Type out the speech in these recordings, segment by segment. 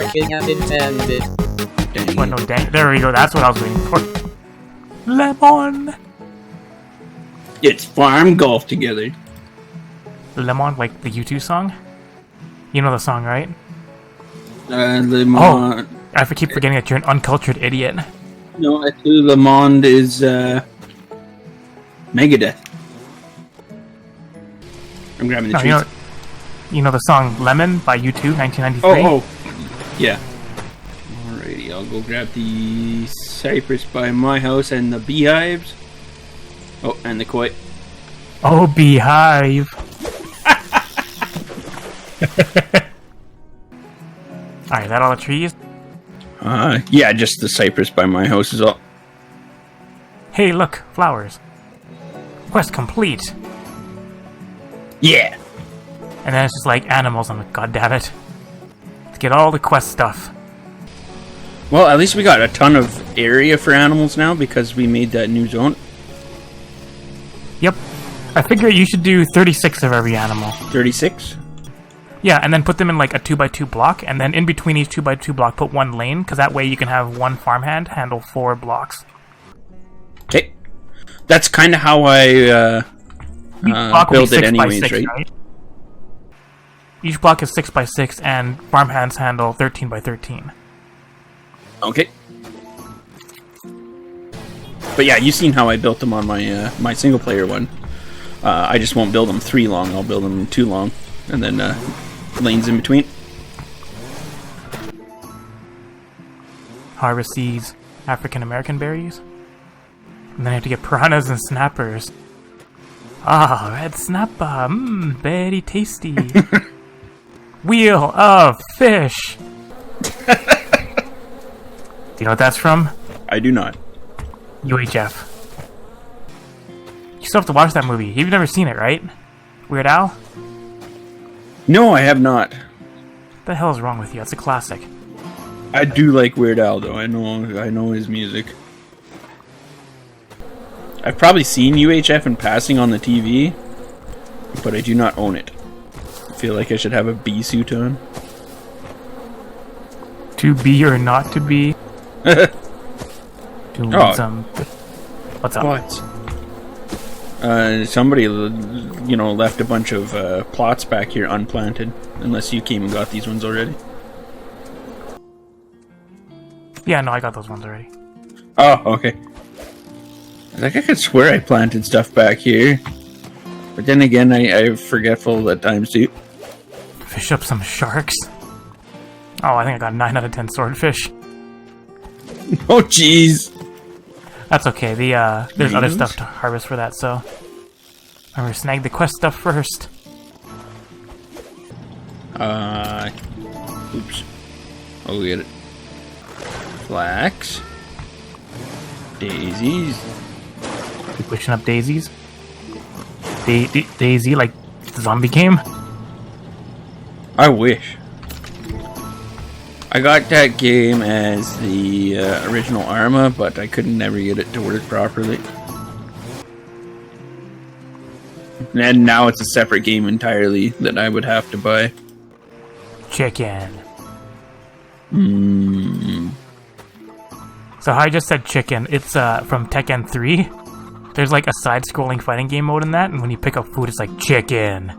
barking have intended. What, no, dang. There we go. That's what I was waiting for. Lemon. It's farm golf together. Lemon, like the U2 song? You know the song, right? Lemon. Oh, I keep forgetting that you're an uncultured idiot. No, actually, Lemon is Megadeth. I'm grabbing the treats. You know the song Lemon by U2, 1993? Oh, yeah. Alrighty, I'll go grab the cypress by my house and the beehives. Oh, and the koi. Oh, beehive. Alright, is that all the trees? Yeah, just the cypress by my house is all. Hey, look, flowers. Quest complete. Yeah. And then it's just like animals. I'm like, god damn it. Let's get all the quest stuff. Well, at least we got a ton of area for animals now because we made that new zone. Yep. I figure you should do 36 of every animal. 36? Yeah, and then put them in like a 2x2 block, and then in between each 2x2 block put one lane, because that way you can have one farmhand handle 4 blocks. Okay. That's kind of how I build it anyways, right? Each block is 6x6, and farmhands handle 13x13. Okay. But yeah, you've seen how I built them on my my single player one. I just won't build them 3 long, I'll build them 2 long, and then lanes in between. Harvest these African American berries. And then I have to get piranhas and snappers. Ah, red snapper, very tasty. Wheel of fish. Do you know what that's from? I do not. UHF. You still have to watch that movie. You've never seen it, right? Weird Al? No, I have not. What the hell is wrong with you? It's a classic. I do like Weird Al, though. I know his music. I've probably seen UHF in passing on the TV, but I do not own it. I feel like I should have a bee suit on. To be or not to be? Some... What's up? What? Somebody, left a bunch of plots back here unplanted. Unless you came and got these ones already. Yeah, no, I got those ones already. Oh, okay. I could swear I planted stuff back here. But then again, I'm forgetful at times too. Fish up some sharks. Oh, I think I got 9 out of 10 swordfish. Oh, jeez. That's okay. There's other stuff to harvest for that, so... I'm gonna snag the quest stuff first. Oops. Oh, we get it. Flax. Daisies. Keep pushing up daisies. Daisy, like the zombie game? I wish. I got that game as the original Arma, but I couldn't never get it to work properly. And now it's a separate game entirely that I would have to buy. Chicken. Mm. So how I just said chicken, it's from Tekken 3. There's like a side-scrolling fighting game mode in that, and when you pick up food, it's like chicken.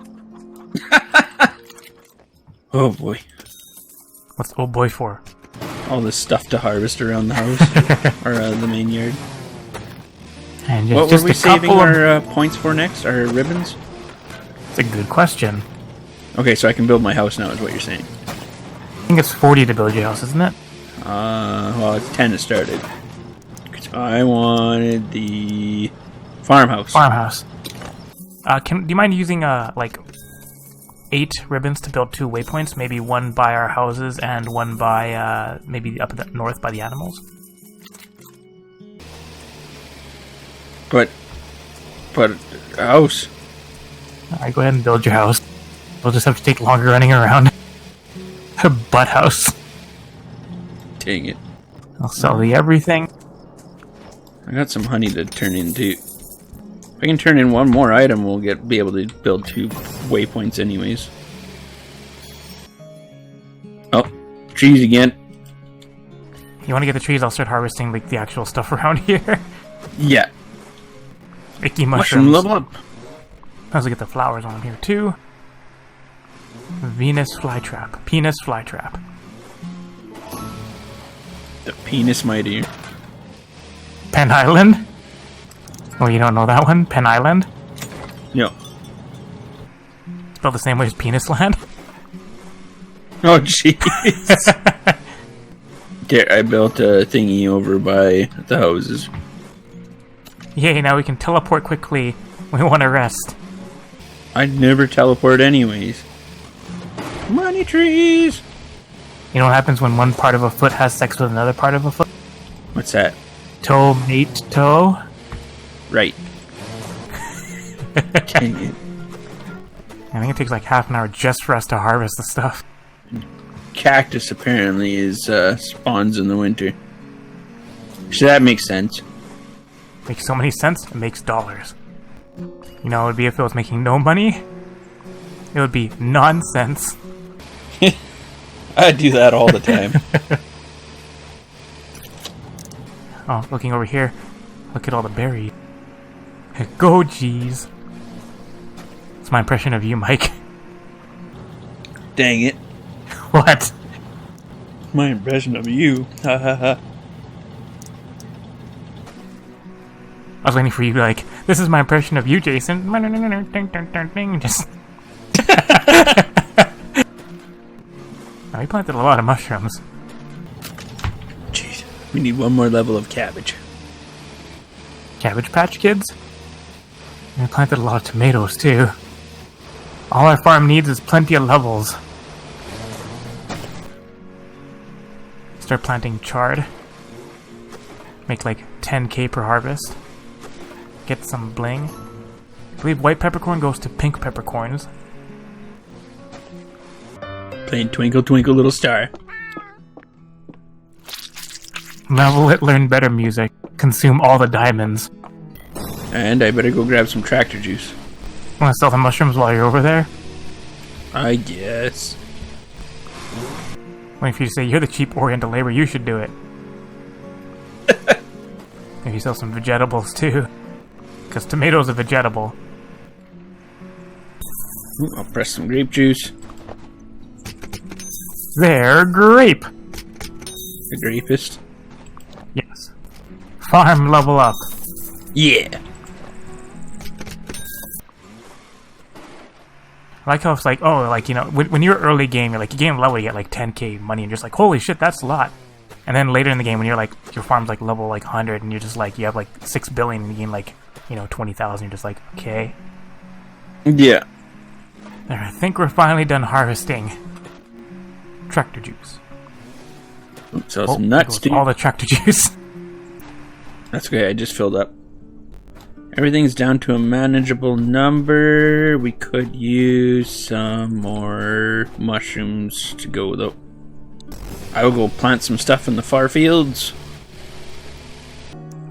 Oh boy. What's oh boy for? All this stuff to harvest around the house. Or the main yard. And what were we saving our points for next? Our ribbons? It's a good question. Okay, so I can build my house now is what you're saying. I think it's 40 to build your house, isn't it? Well, it's 10 to start it. Because I wanted the farmhouse. Farmhouse. Do you mind using, like, 8 ribbons to build 2 waypoints? Maybe one by our houses and one by, maybe up north by the animals? But a house. Alright, go ahead and build your house. We'll just have to take longer running around. A butt house. Dang it. I'll sell the everything. I got some honey to turn into. If I can turn in one more item, we'll be able to build 2 waypoints anyways. Oh, Trees again. You want to get the trees? I'll start harvesting like the actual stuff around here. Yeah. Icky Mushroom mushrooms. level up. I'll also get the flowers on here too. Venus flytrap. Penis flytrap. The penis mighty. Pen Island? Oh, you don't know that one? Pen Island? No. Spelled the same way as Penis Land? Oh, jeez. There, I built a thingy over by the houses. Yay, now we can teleport quickly. We want to rest. I'd never teleport anyways. Money trees! You know what happens when one part of a foot has sex with another part of a foot? What's that? Toe mate toe? Right. Dang it. I think it takes like half an hour just for us to harvest the stuff. Cactus apparently is spawns in the winter. So that makes sense. Makes so many sense, it makes dollars. You know what it would be if it was making no money? It would be nonsense. I do that all the time. Oh, looking over here. Look at all the berries. Go, jeez. It's my impression of you, Mike. Dang it. What? My impression of you. Ha ha ha. I was waiting for you to be like, this is my impression of you, Jason. Just... Now, we planted a lot of mushrooms. Jeez. We need one more level of cabbage. Cabbage Patch Kids? We planted a lot of tomatoes, too. All our farm needs is plenty of levels. Start planting chard. Make like 10k per harvest. Get some bling. I believe white peppercorn goes to pink peppercorns. Playing Twinkle Twinkle Little Star. Level it, learn better music. Consume all the diamonds. And I better go grab some tractor juice. Want to sell the mushrooms while you're over there? I guess. Well, if you say you're the cheap Oriental labor, you should do it. Maybe sell some vegetables too. Because tomatoes are vegetable. Ooh, I'll press some grape juice. They're grape! The grapist. Yes. Farm level up. Yeah. I like how it's like, oh, like, you know, when you're early game, you're like, you gain level, you get like 10k money, and you're just like, holy shit, that's a lot. And then later in the game, when you're like, your farm's like level like 100, and you're just like, you have like 6 billion, and you gain like, you know, 20,000, you're just like, okay. Yeah. There, I think we're finally done harvesting. Tractor juice. Sell Oh, some nuts, there goes too. all the tractor juice. That's okay, I just filled up. Everything's down to a manageable number. We could use some more mushrooms to go, though. I will go plant some stuff in the far fields.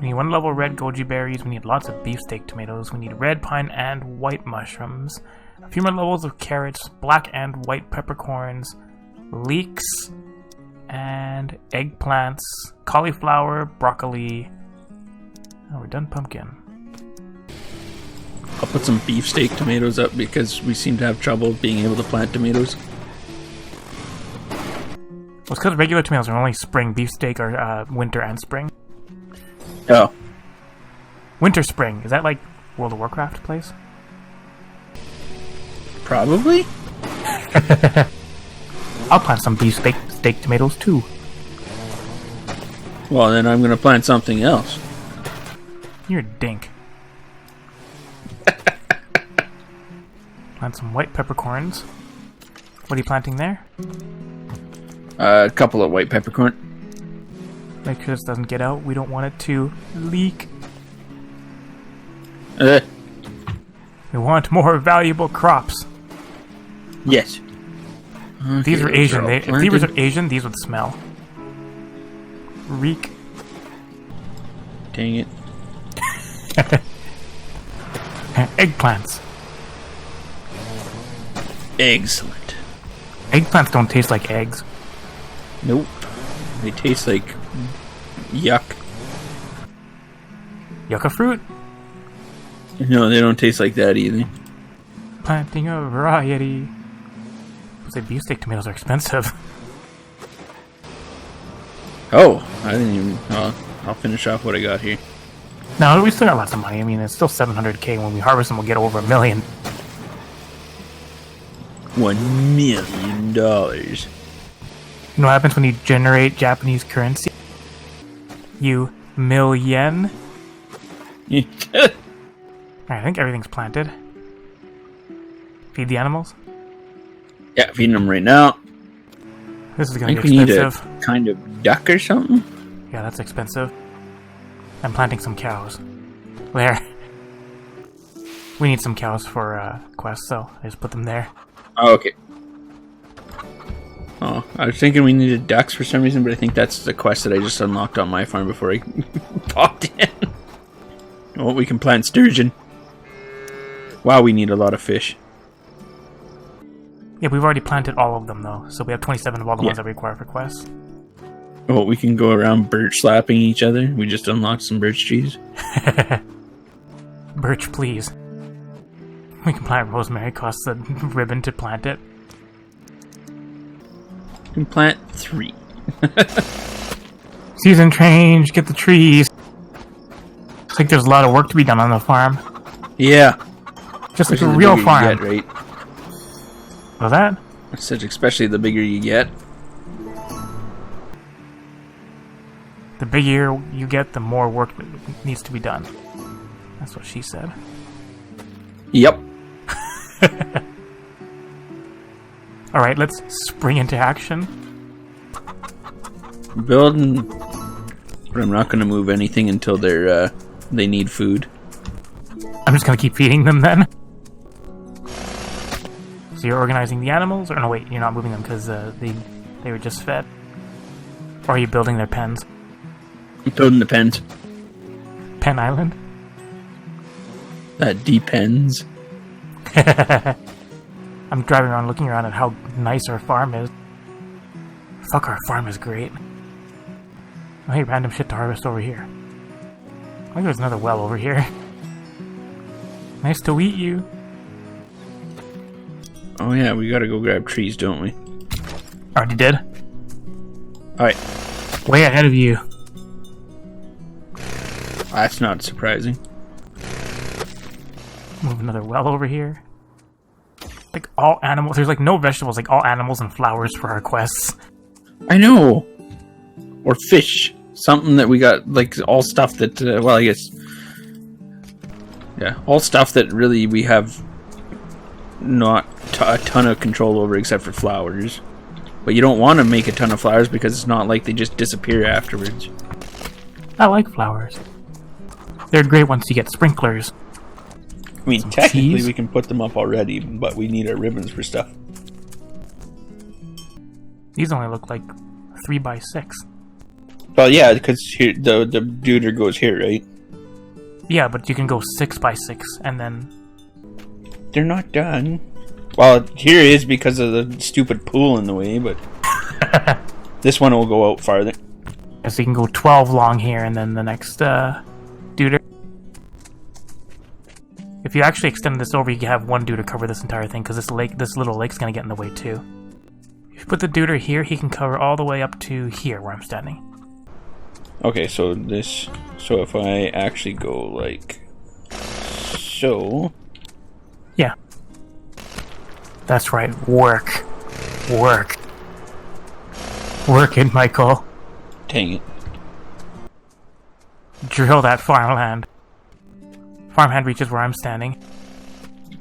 We need 1 level red goji berries. We need lots of beefsteak tomatoes. We need red pine and white mushrooms. A few more levels of carrots, black and white peppercorns, leeks, and eggplants, cauliflower, broccoli. Oh, we're done pumpkin. I'll put some beefsteak tomatoes up because we seem to have trouble being able to plant tomatoes. Well, it's because regular tomatoes are only spring. Beefsteak are winter and spring. Oh. Winter spring. Is that like World of Warcraft place? Probably? I'll plant some beefsteak tomatoes too. Well, then I'm gonna plant something else. You're a dink. Plant some white peppercorns. What are you planting there? A couple of white peppercorn. Make sure this doesn't get out. We don't want it to leak. We want more valuable crops. Yes. If these are Okay, Asian. those are all If these planted. are Asian, these would smell. Reek. Dang it. Eggplants. Excellent. Eggplants don't taste like eggs. Nope. They taste like yuck. Yucca fruit? No, they don't taste like that either. Planting a variety. Say beefsteak tomatoes are expensive. Oh, I didn't even... I'll finish off what I got here. No, we still got lots of money. I mean, it's still 700k. When we harvest them, we'll get over $1 million. $1 million. You know what happens when you generate Japanese currency? You million. Alright, I think everything's planted. Feed the animals. Yeah, feeding them right now. This is I gonna think be we need expensive. a kind of duck or something. Yeah, that's expensive. I'm planting some cows. There. We need some cows for quests, so I just put them there. Oh, okay. Oh, I was thinking we needed ducks for some reason, but I think that's the quest that I just unlocked on my farm before I popped in. Oh, we can plant sturgeon. Wow, we need a lot of fish. Yeah, we've already planted all of them, though, so we have 27 of all the ones that we require for quests. Oh, we can go around birch slapping each other. We just unlocked some birch trees. Birch, please. We can plant rosemary, costs a ribbon to plant it. We can plant 3. Season change, get the trees. Looks like there's a lot of work to be done on the farm. Yeah. Just like Especially a the real bigger you farm. get, right? What's that? I said especially the bigger you get. The bigger you get, the more work needs to be done. That's what she said. Yep. Alright, let's spring into action. Building, but I'm not going to move anything until they need food. I'm just gonna keep feeding them then. So you're organizing the animals? Or no, wait, you're not moving them because they were just fed? Or are you building their pens? I'm building the pens. Pen Island? That depends. I'm driving around looking around at how nice our farm is. Fuck, our farm is great. Oh, hey, random shit to harvest over here. I think there's another well over here. Nice to meet you. Oh yeah, we gotta go grab trees, don't we? Already did? Alright. Way ahead of you. That's not surprising. Move another well over here. Like all animals, there's like no vegetables, like all animals and flowers for our quests. I know! Or fish. Something that we got, like, all stuff that, well, I guess... Yeah, all stuff that really we have not a ton of control over except for flowers. But you don't want to make a ton of flowers because it's not like they just disappear afterwards. I like flowers. They're great once you get sprinklers. I mean, technically cheese? we can put them up already, but we need our ribbons for stuff. These only look like 3x6. Well, yeah, because here the duder goes here, right? Yeah, but you can go 6x6 and then... They're not done. Well, here it is because of the stupid pool in the way, but... This one will go out farther. So you can go 12 long here and then the next duder. If you actually extend this over, you can have one duder cover this entire thing because this little lake's gonna get in the way too. If you put the duder here, he can cover all the way up to here where I'm standing. Okay, so this... So if I actually go like... So... Yeah. That's right, work. Work. Work it, Michael. Dang it. Drill that farmland. Farmhand reaches where I'm standing.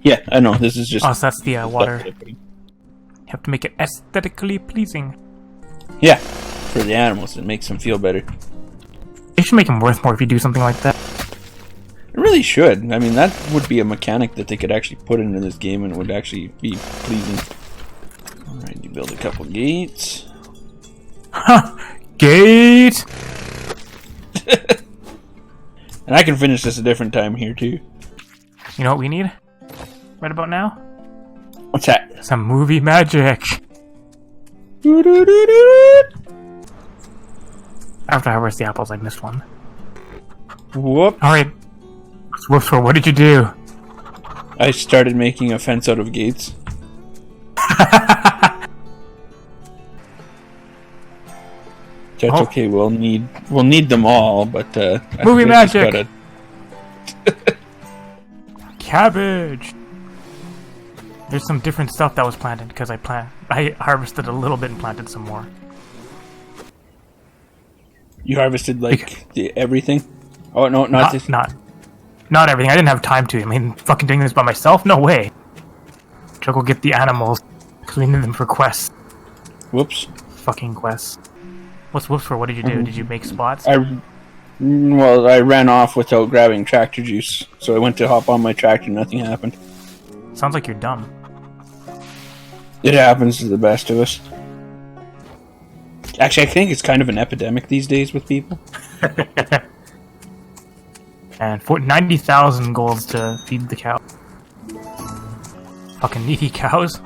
Yeah, I know, this is just... Oh, so that's the water. You have to make it aesthetically pleasing. Yeah, for the animals, it makes them feel better. You should make them worth more if you do something like that. It really should. I mean, that would be a mechanic that they could actually put into this game and it would actually be pleasing. Alright, you build a couple gates. Huh! Gate! And I can finish this a different time here, too. You know what we need? Right about now? What's that? Some movie magic! Doo-doo-doo-doo. After I harvest the apples, I missed one. Whoop! Alright. Whoops, what did you do? I started making a fence out of gates. That's okay. We'll need them all, but movie I just magic. Cabbage. There's some different stuff that was planted because I harvested a little bit and planted some more. You harvested everything? Oh no, not this. Not everything. I didn't have time to. I mean, fucking doing this by myself? No way. I'll go get the animals because we need them for quests. Whoops. Fucking quests. What's whoops for? What did you do? Did you make spots? I ran off without grabbing tractor juice, so I went to hop on my tractor. Nothing happened. Sounds like you're dumb. It happens to the best of us. Actually, I think it's kind of an epidemic these days with people. And for 90,000 golds to feed the cow. Fucking needy cows.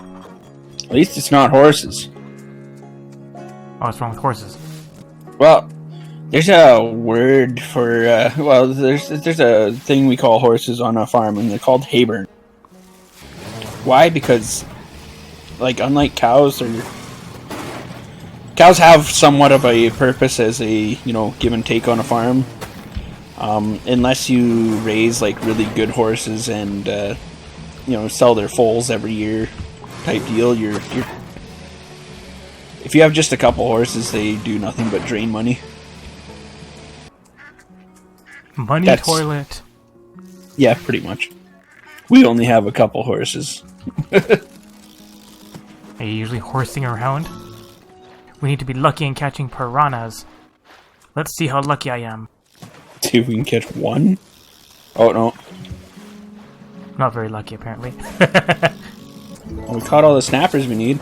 At least it's not horses. Oh, what's wrong with horses? Well, there's a word for there's a thing we call horses on a farm, and they're called hayburn. Why? Because, unlike cows, cows have somewhat of a purpose as a give and take on a farm. Unless you raise really good horses and sell their foals every year, type deal, you're if you have just a couple horses, they do nothing but drain money. Toilet. Yeah, pretty much. We only have a couple horses. Are you usually horsing around? We need to be lucky in catching piranhas. Let's see how lucky I am. See if we can catch one. Oh no. Not very lucky, apparently. Well, we caught all the snappers we need.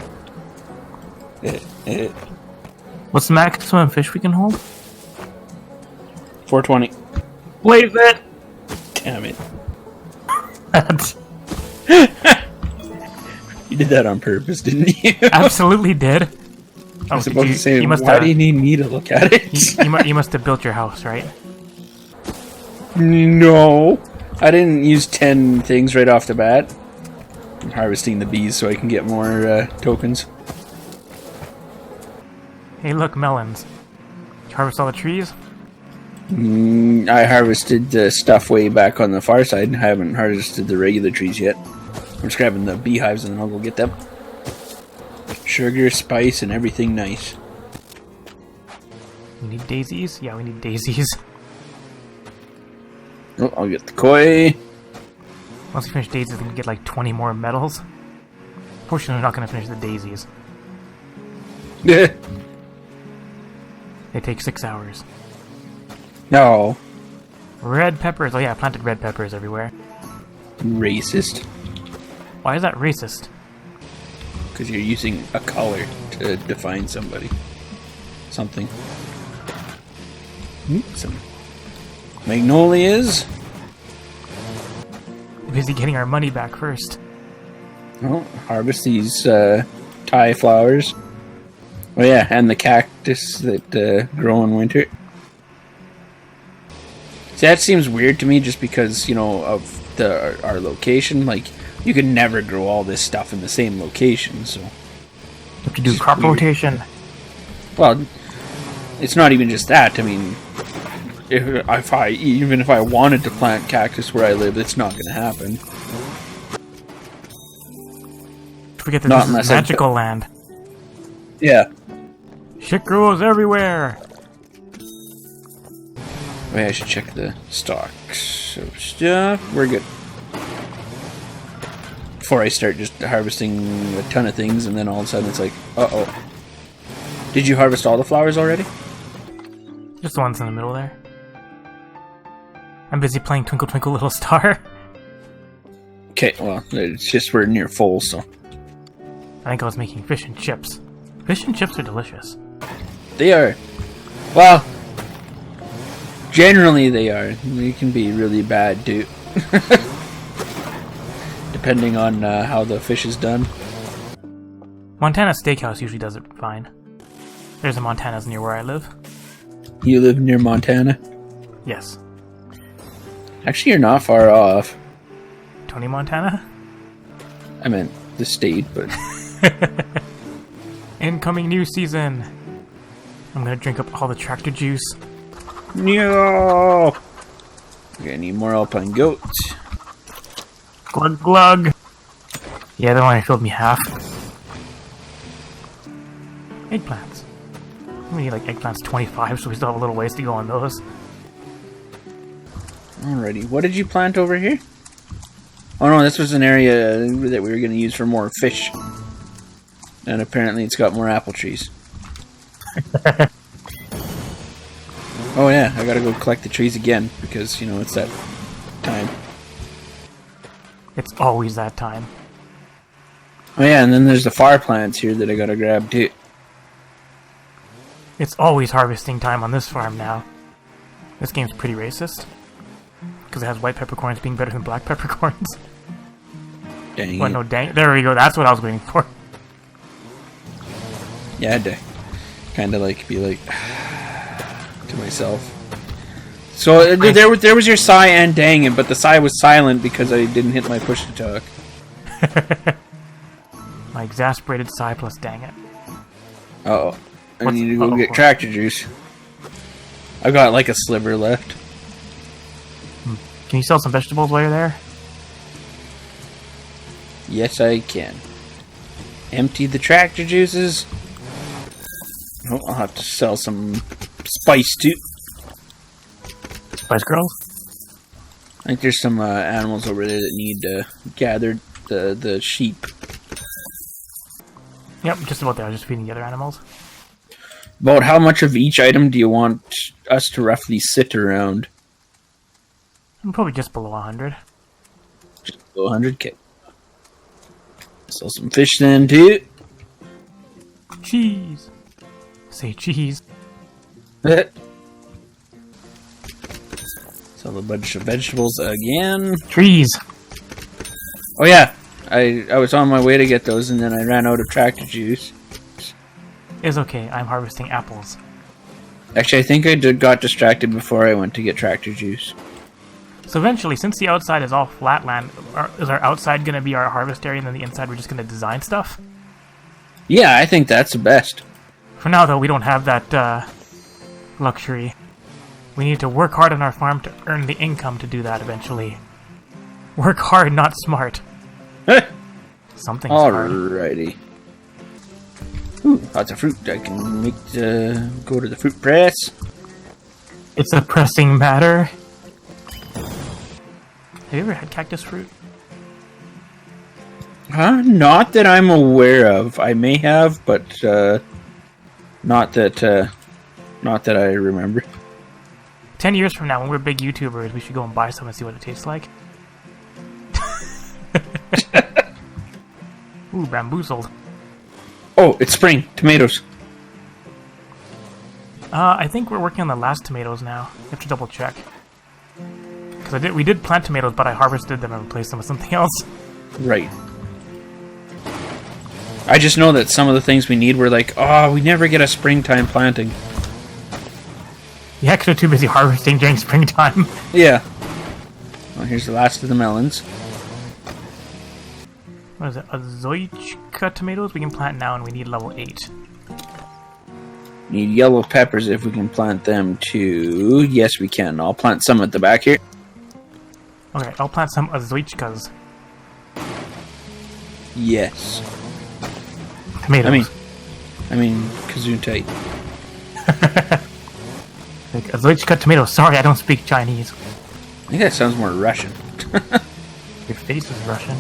What's the maximum fish we can hold? 420. Wait, that. Damn it. You did that on purpose, didn't you? Absolutely did. I was supposed to say, why do you need me to look at it? You must have built your house, right? No. I didn't use 10 things right off the bat. I'm harvesting the bees so I can get more tokens. Hey, look, melons. Did you harvest all the trees? I harvested the stuff way back on the far side. I haven't harvested the regular trees yet. I'm just grabbing the beehives and then I'll go get them. Sugar, spice, and everything nice. We need daisies? Yeah, we need daisies. Oh, I'll get the koi. Once we finish daisies, we can get 20 more medals. Fortunately, we're not going to finish the daisies. They take 6 hours. No. Red peppers. Oh yeah, I planted red peppers everywhere. Racist. Why is that racist? Because you're using a color to define somebody. Something. Some magnolias. We're busy getting our money back first. Oh, harvest these Thai flowers. Oh yeah, and the cactus that grow in winter. See, that seems weird to me just because, of our location. You could never grow all this stuff in the same location, so... You have to do crop rotation. Well, it's not even just that. I mean, even if I wanted to plant cactus where I live, it's not going to happen. Forget that this is magical land. Yeah. Shit grows everywhere. Wait, I should check the stocks of stuff. We're good. Before I start just harvesting a ton of things, and then all of a sudden it's like, uh-oh. Did you harvest all the flowers already? Just the ones in the middle there. I'm busy playing Twinkle Twinkle Little Star. Okay, well, it's just we're near full, so... I think I was making fish and chips. Fish and chips are delicious. They are. Well, generally they are. They can be really bad, too. Depending on how the fish is done. Montana Steakhouse usually does it fine. There's a Montana's near where I live. You live near Montana? Yes. Actually, you're not far off. Tony Montana? I meant the state, but... Incoming new season. I'm gonna drink up all the tractor juice. No! We're gonna need more alpine goats. Glug glug. Yeah, they only filled me half. Eggplants. We need like eggplants 25, so we still have a little ways to go on those. Alrighty, what did you plant over here? Oh no, this was an area that we were gonna use for more fish. And apparently it's got more apple trees. Oh yeah, I gotta go collect the trees again, because, you know, it's that time. It's always that time. Oh yeah, and then there's the fire plants here that I gotta grab too. It's always harvesting time on this farm now. This game's pretty racist. Because it has white peppercorns being better than black peppercorns. Dang Well, it. no, dang. There we go, that's what I was waiting for. Yeah, I had to kind of like be like to myself. So there was your sigh and dang it, but the sigh was silent because I didn't hit my push to talk. My exasperated sigh plus dang it. Uh-oh. I What's- need to go uh-oh. get tractor juice. I've got like a sliver left. Can you sell some vegetables while you're there? Yes, I can. Empty the tractor juices. Oh, I'll have to sell some spice too. Spice Girls? I think there's some animals over there that need gathered the sheep. Yep, just about there. I was just feeding the other animals. About how much of each item do you want us to roughly sit around? I'm probably just below 100. Just below 100k. Sell some fish then too. Cheese! Say cheese. Sell a bunch of vegetables again. Trees! Oh yeah, I was on my way to get those and then I ran out of tractor juice. It's okay, I'm harvesting apples. Actually, I think I got distracted before I went to get tractor juice. So eventually, since the outside is all flat land, is our outside going to be our harvest area and then the inside we're just going to design stuff? Yeah, I think that's the best. For now, though, we don't have that luxury. We need to work hard on our farm to earn the income to do that eventually. Work hard, not smart. Something's hard. Alrighty. Ooh, lots of fruit. I can make go to the fruit press. It's a pressing matter. Have you ever had cactus fruit? Not that I'm aware of. I may have, but not that I remember. 10 years from now, when we're big YouTubers, we should go and buy some and see what it tastes like. Ooh, bamboozled. Oh, it's spring. Tomatoes. I think we're working on the last tomatoes now. I have to double check. Because we did plant tomatoes, but I harvested them and replaced them with something else. Right. I just know that some of the things we need were like, oh, we never get a springtime planting. Yeah, because we're too busy harvesting during springtime. Yeah. Well, here's the last of the melons. What is it? Azoichka tomatoes we can plant now, and we need level 8. Need yellow peppers if we can plant them too. Yes, we can. I'll plant some at the back here. Okay, I'll plant some azoichkas. Yes. Tomatoes. I mean, Gesundheit. Like, azoichka tomatoes. Sorry, I don't speak Chinese. I think that sounds more Russian. Your face is Russian.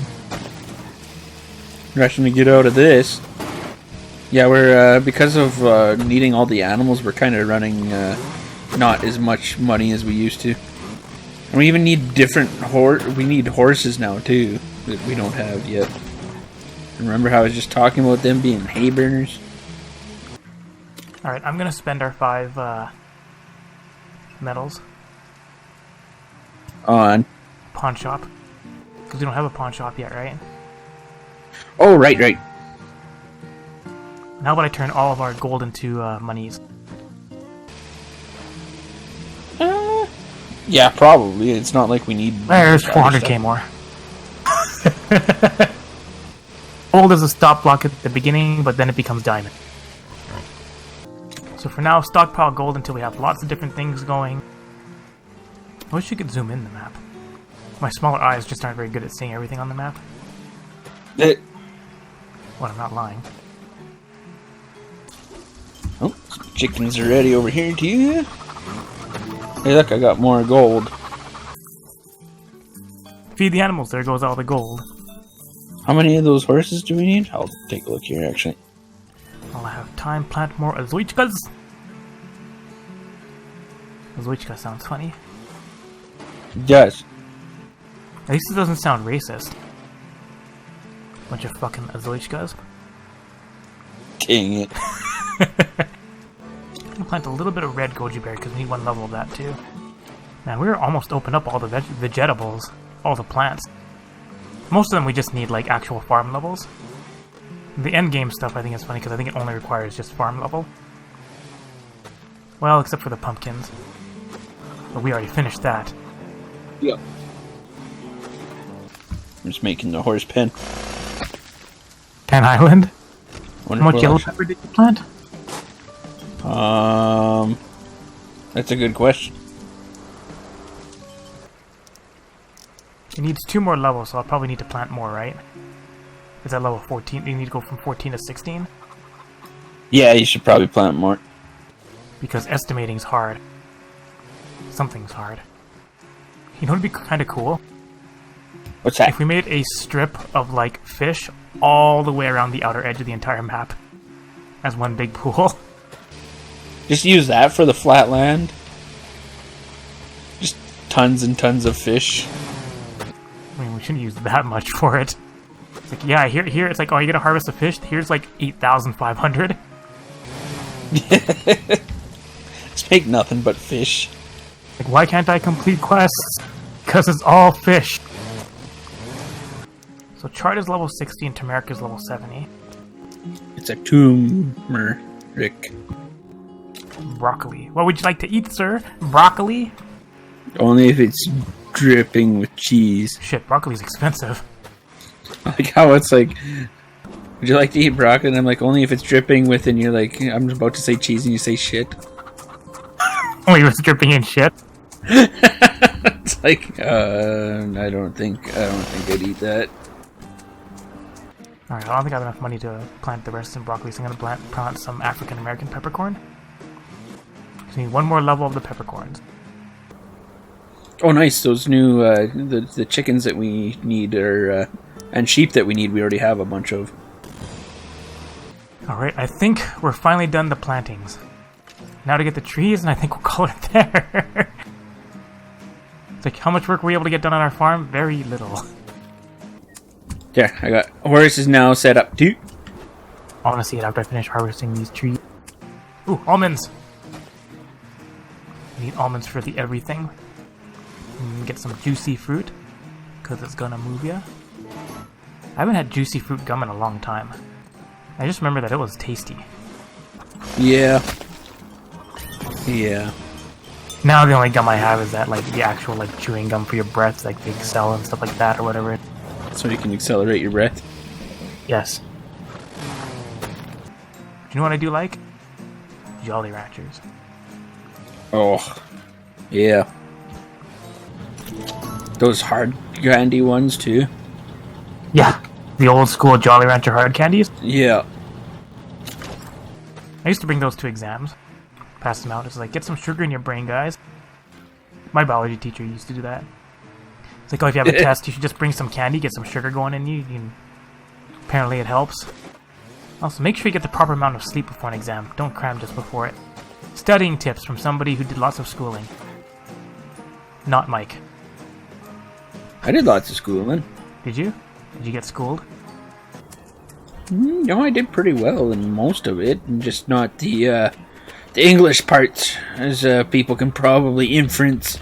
Russian to get out of this. Yeah, we're because of needing all the animals, we're kind of running not as much money as we used to. And we even need different we need horses now too that we don't have yet. Remember how I was just talking about them being hay burners? Alright, I'm gonna spend our 5 metals. On. Pawn shop. Because we don't have a pawn shop yet, right? Oh, right. How about I turn all of our gold into monies? Yeah, probably. It's not like we need... There's 400k more. Gold is a stop block at the beginning, but then it becomes diamond. So for now, stockpile gold until we have lots of different things going. I wish you could zoom in the map. My smaller eyes just aren't very good at seeing everything on the map. What, I'm not lying. Oh, chickens are ready over here too. Hey, look, I got more gold. Feed the animals, there goes all the gold. How many of those horses do we need? I'll take a look here, actually. I'll have time, plant more azuichkas. Azuichka sounds funny. Yes. At least it doesn't sound racist. Bunch of fucking azuichkas. Dang it. I'm gonna plant a little bit of red goji berry because we need one level of that too. Man, we're almost opened up all the vegetables, all the plants. Most of them we just need like actual farm levels. The end game stuff I think is funny because I think it only requires just farm level. Well, except for the pumpkins. But we already finished that. Yep. I'm just making the horse pen. Pen Island? How Wonderful. much yellow pepper did you plant? That's a good question. It needs 2 more levels, so I'll probably need to plant more, right? Is that level 14? You need to go from 14 to 16? Yeah, you should probably plant more. Because estimating's hard. Something's hard. You know what would be kind of cool? What's that? If we made a strip of, like, fish all the way around the outer edge of the entire map. As one big pool. Just use that for the flat land. Just tons and tons of fish. I mean, we shouldn't use that much for it. It's like, yeah, here, it's like, oh, you gotta harvest a fish? Here's, like, 8,500. Just make nothing but fish. Like, why can't I complete quests? Because it's all fish. So Chart is level 60 and Turmeric is level 70. It's a turmeric. Broccoli. What would you like to eat, sir? Broccoli? Only if it's dripping with cheese. Shit, broccoli's expensive. Like how it's like, would you like to eat broccoli? And I'm like, only if it's dripping with, and you're like, I'm about to say cheese and you say shit. Oh, you were dripping in shit? It's like, I don't think I'd eat that. Alright, I don't think I have enough money to plant the rest in broccoli, so I'm gonna plant some African American peppercorn. So we need 1 more level of the peppercorns. Oh, nice! Those new the chickens that we need are and sheep that we need. We already have a bunch of. Alright, I think we're finally done the plantings. Now to get the trees, and I think we'll call it there. It's like, how much work were we able to get done on our farm? Very little. Yeah, I got horses now set up too. I want to see it after I finish harvesting these trees. Ooh, almonds! I need almonds for the everything. Get some juicy fruit, because it's gonna move ya. I haven't had juicy fruit gum in a long time. I just remember that it was tasty. Yeah. Yeah. Now the only gum I have is that, like, the actual, like, chewing gum for your breath, like Big Cell and stuff like that, or whatever. So you can accelerate your breath. Yes. You know what I do like? Jolly Ranchers. Oh. Yeah. Those hard candy ones too. Yeah, the old school Jolly Rancher hard candies. Yeah. I used to bring those to exams. Pass them out. It's like, get some sugar in your brain, guys. My biology teacher used to do that. It's like, oh, if you have a test, you should just bring some candy, get some sugar going in you. Apparently it helps. Also, make sure you get the proper amount of sleep before an exam. Don't cram just before it. Studying tips from somebody who did lots of schooling. Not Mike. I did lots of schooling. Did you? Did you get schooled? No, I did pretty well in most of it, and just not the English parts, as people can probably inference.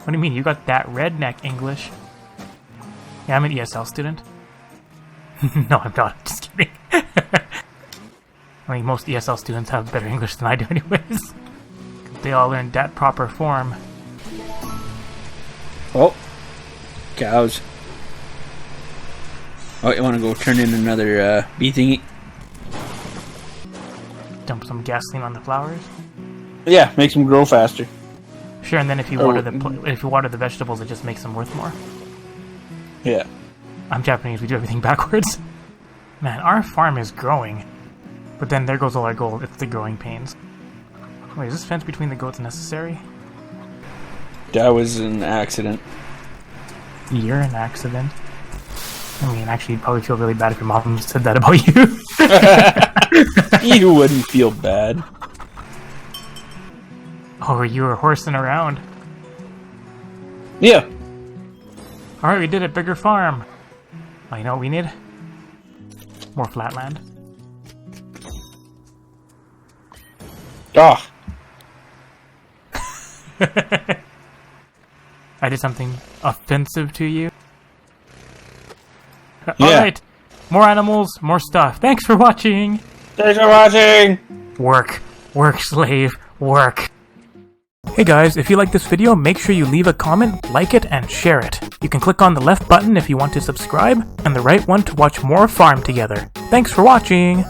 What do you mean? You got that redneck English? Yeah, I'm an ESL student. No, I'm not. Just kidding. I mean, most ESL students have better English than I do anyways. they all learn that proper form. Oh, cows. Oh, you want to go turn in another bee thingy? Dump some gasoline on the flowers. Yeah, makes them grow faster. Sure, and then if you water the vegetables, it just makes them worth more. Yeah. I'm Japanese. We do everything backwards. Man, our farm is growing, but then there goes all our gold. It's the growing pains. Wait, is this fence between the goats necessary? That was an accident. You're an accident. I mean, actually, you'd probably feel really bad if your mom said that about you. You wouldn't feel bad. Oh, you were horsing around. Yeah. Alright, we did it. Bigger farm. Oh, you know what we need? More flat land. Ah. I did something offensive to you? Yeah. Alright. More animals, more stuff. Thanks for watching! Thanks for watching! Work. Work, slave. Work. Hey guys, if you like this video, make sure you leave a comment, like it, and share it. You can click on the left button if you want to subscribe, and the right one to watch more Farm Together. Thanks for watching!